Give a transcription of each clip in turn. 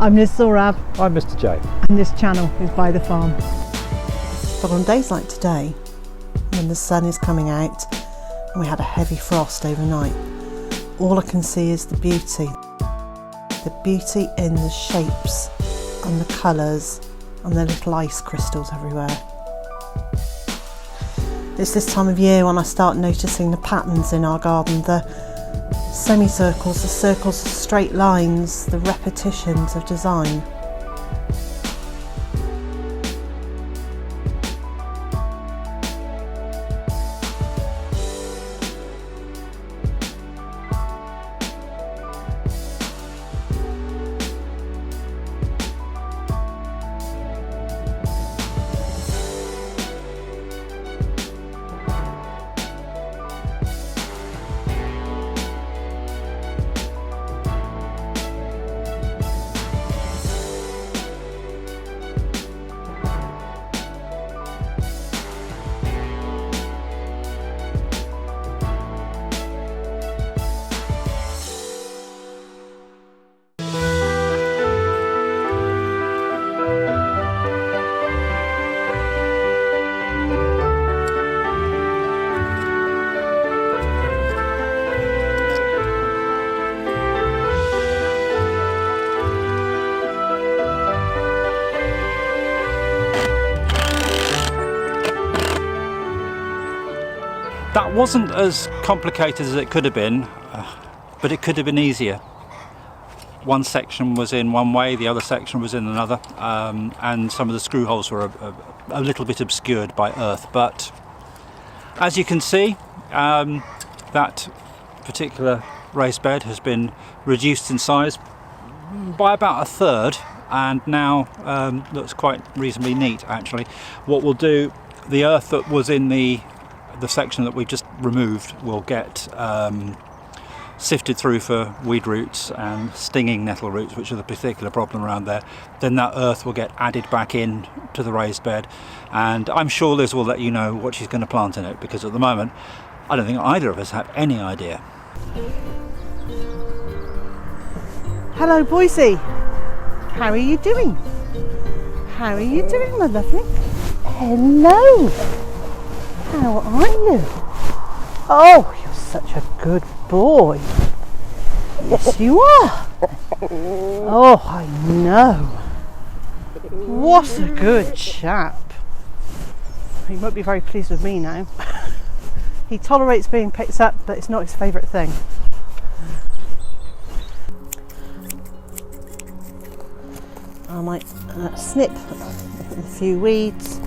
I'm Liz Zorab. I'm Mr. J. And this channel is Byther Farm. But on days like today, when the sun is coming out and we had a heavy frost overnight, all I can see is the beauty. The beauty in the shapes and the colours and the little ice crystals everywhere. It's this time of year when I start noticing the patterns in our garden, the semicircles, the circles, the straight lines, the repetitions of design. That wasn't as complicated as it could have been, but it could have been easier. One section was in one way, the other section was in another, and some of the screw holes were a little bit obscured by earth. But as you can see, that particular raised bed has been reduced in size by about a third, and now looks quite reasonably neat actually. What we'll do, the earth that was in the section that we've just removed will get sifted through for weed roots and stinging nettle roots, which are the particular problem around there. Then that earth will get added back in to the raised bed, and I'm sure Liz will let you know what she's going to plant in it, because at the moment I don't think either of us have any idea. Hello, Boise. How are you doing? How are you doing, my lovely? Hello. How are you? Oh, you're such a good boy. Yes, you are. Oh, I know. What a good chap. He won't be very pleased with me now. He tolerates being picked up, but it's not his favourite thing. I might snip a few weeds.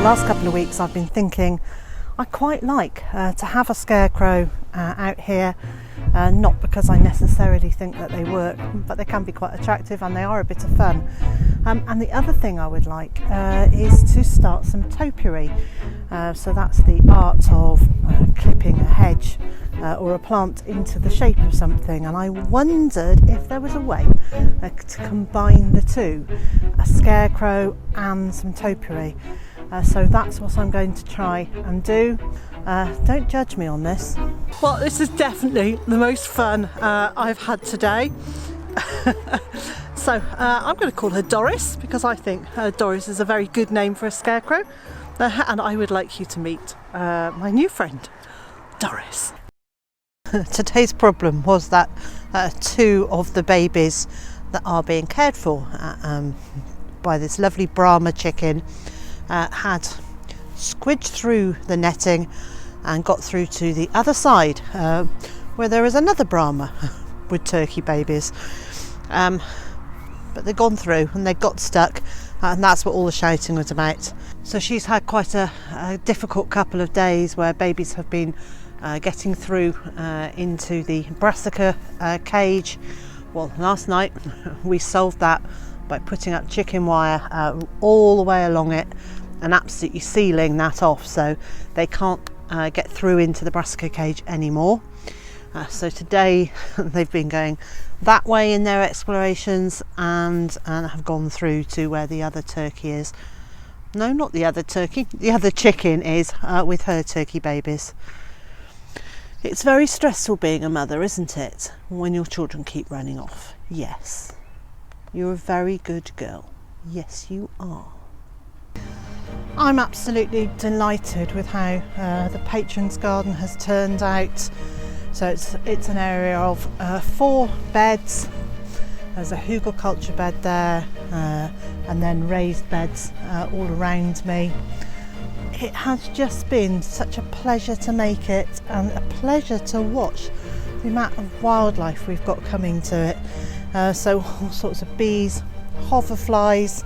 the last couple of weeks I've been thinking I quite like to have a scarecrow out here, not because I necessarily think that they work, but they can be quite attractive and they are a bit of fun. And the other thing I would like is to start some topiary. So that's the art of clipping a hedge or a plant into the shape of something, and I wondered if there was a way to combine the two, a scarecrow and some topiary. So that's what I'm going to try and do. Don't judge me on this. Well, this is definitely the most fun I've had today. So I'm going to call her Doris, because I think Doris is a very good name for a scarecrow. And I would like you to meet my new friend, Doris. Today's problem was that two of the babies that are being cared for by this lovely Brahma chicken had squidged through the netting and got through to the other side where there is another Brahma with turkey babies. But they've gone through and they got stuck, and that's what all the shouting was about. So she's had quite a difficult couple of days where babies have been getting through into the brassica cage. Well, last night we solved that by putting up chicken wire all the way along it and absolutely sealing that off so they can't get through into the brassica cage anymore. So today they've been going that way in their explorations and have gone through to where the other turkey is. No, not the other turkey, the other chicken is with her turkey babies. It's very stressful being a mother, isn't it, when your children keep running off? Yes. You're a very good girl. Yes, you are. I'm absolutely delighted with how the patron's garden has turned out. So it's an area of 4 beds. There's a hugelkultur bed there, and then raised beds all around me. It has just been such a pleasure to make it, and a pleasure to watch the amount of wildlife we've got coming to it. So all sorts of bees, hoverflies.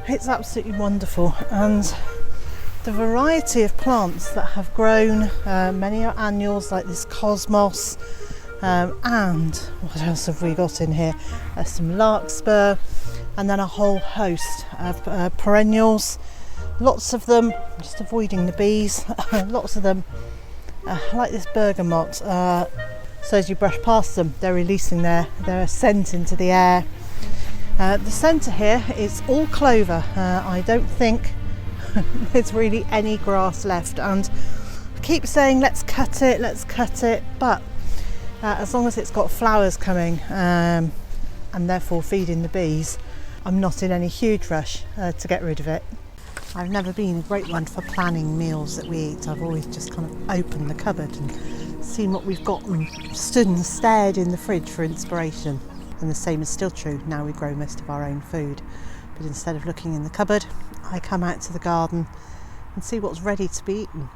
It's absolutely wonderful, and the variety of plants that have grown. Many are annuals like this cosmos, and what else have we got in here? Some larkspur, and then a whole host of perennials. Lots of them, just avoiding the bees, lots of them like this bergamot. So as you brush past them, they're releasing their scent into the air. The centre here is all clover. I don't think there's really any grass left, and I keep saying let's cut it, but as long as it's got flowers coming and therefore feeding the bees, I'm not in any huge rush to get rid of it. I've never been a great one for planning meals that we eat. I've always just kind of opened the cupboard and seen what we've got and stood and stared in the fridge for inspiration. And the same is still true now we grow most of our own food. But instead of looking in the cupboard, I come out to the garden and see what's ready to be eaten.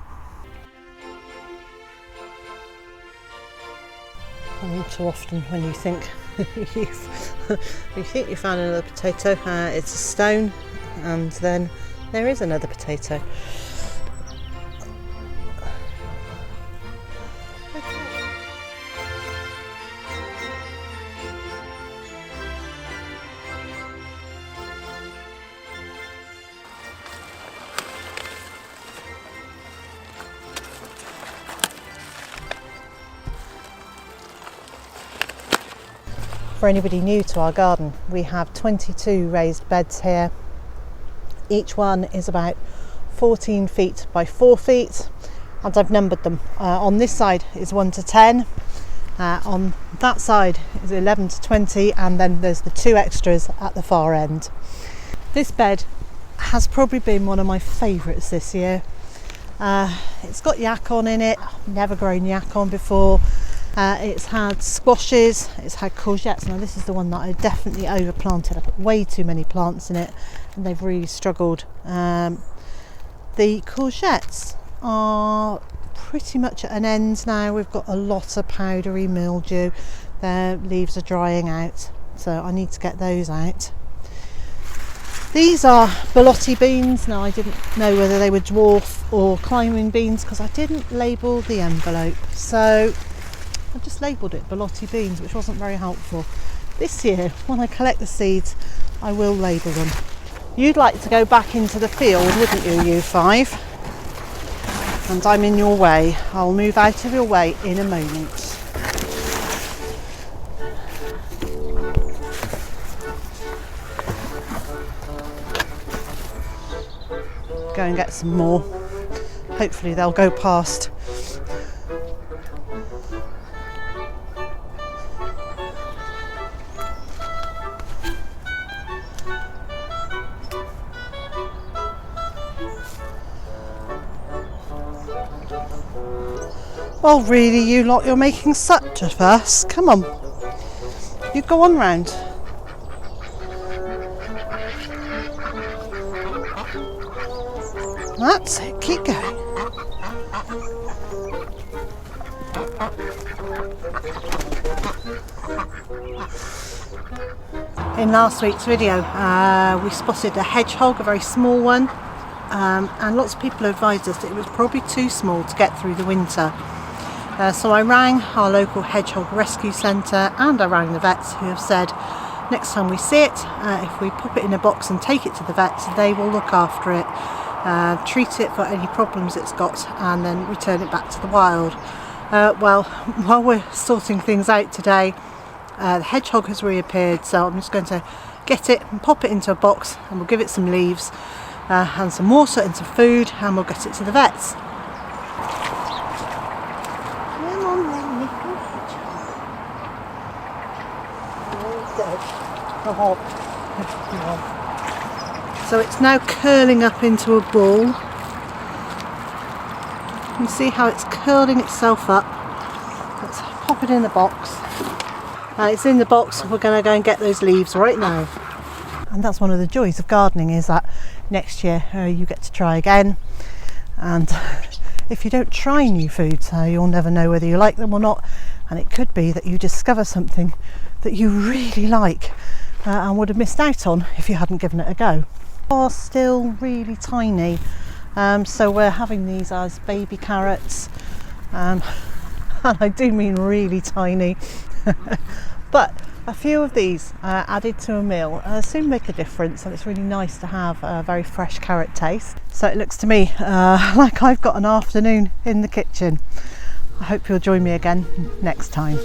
And all too often when you think you found another potato, it's a stone, and then there is another potato. For anybody new to our garden, we have 22 raised beds here. Each one is about 14 feet by 4 feet, and I've numbered them. On this side is 1 to 10, on that side is 11 to 20, and then there's the 2 extras at the far end. This bed has probably been one of my favourites this year. It's got yacon in it. I've never grown yacon before. It's had squashes, it's had courgettes. Now this is the one that I definitely overplanted. I put way too many plants in it and they've really struggled. The courgettes are pretty much at an end now. We've got a lot of powdery mildew. Their leaves are drying out, so I need to get those out. These are borlotti beans. Now I didn't know whether they were dwarf or climbing beans because I didn't label the envelope, so I just labelled it borlotti beans, which wasn't very helpful. This year when I collect the seeds I will label them. You'd like to go back into the field, wouldn't you, U5? And I'm in your way. I'll move out of your way in a moment. Go and get some more. Hopefully they'll go past. Well, really, you lot, you're making such a fuss. Come on, you go on round. That's it, keep going. In last week's video, we spotted a hedgehog, a very small one, and lots of people advised us that it was probably too small to get through the winter. So I rang our local hedgehog rescue centre and I rang the vets, who have said next time we see it, if we pop it in a box and take it to the vets, they will look after it, treat it for any problems it's got, and then return it back to the wild. Well, while we're sorting things out today, the hedgehog has reappeared, so I'm just going to get it and pop it into a box, and we'll give it some leaves and some water and some food, and we'll get it to the vets. Come on then, little hedgehog. So it's now curling up into a ball. You can see how it's curling itself up. Let's pop it in the box. It's in the box. We're going to go and get those leaves right now. And that's one of the joys of gardening, is that next year you get to try again. And if you don't try new foods, you'll never know whether you like them or not. And it could be that you discover something that you really like and would have missed out on if you hadn't given it a go. Are still really tiny, so we're having these as baby carrots, and I do mean really tiny. But a few of these added to a meal soon make a difference, and it's really nice to have a very fresh carrot taste. So it looks to me like I've got an afternoon in the kitchen. I hope you'll join me again next time.